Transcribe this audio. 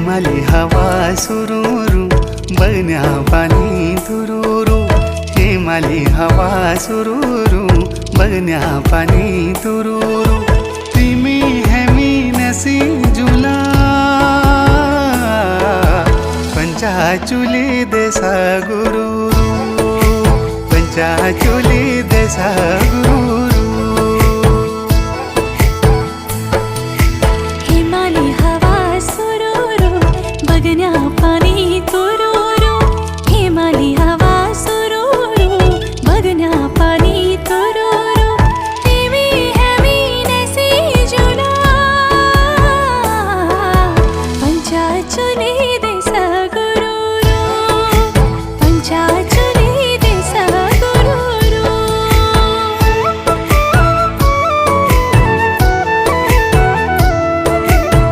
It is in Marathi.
हेमाली हवा सुरूरू बगण्या पाणी तुरूरू हेमाली हवा सुरूरू बगण्या पाणी तुरूरू तिमी हेमी नसी जुला पंचाचुली देसा गुरूरू पंचाचुली देसा गुरू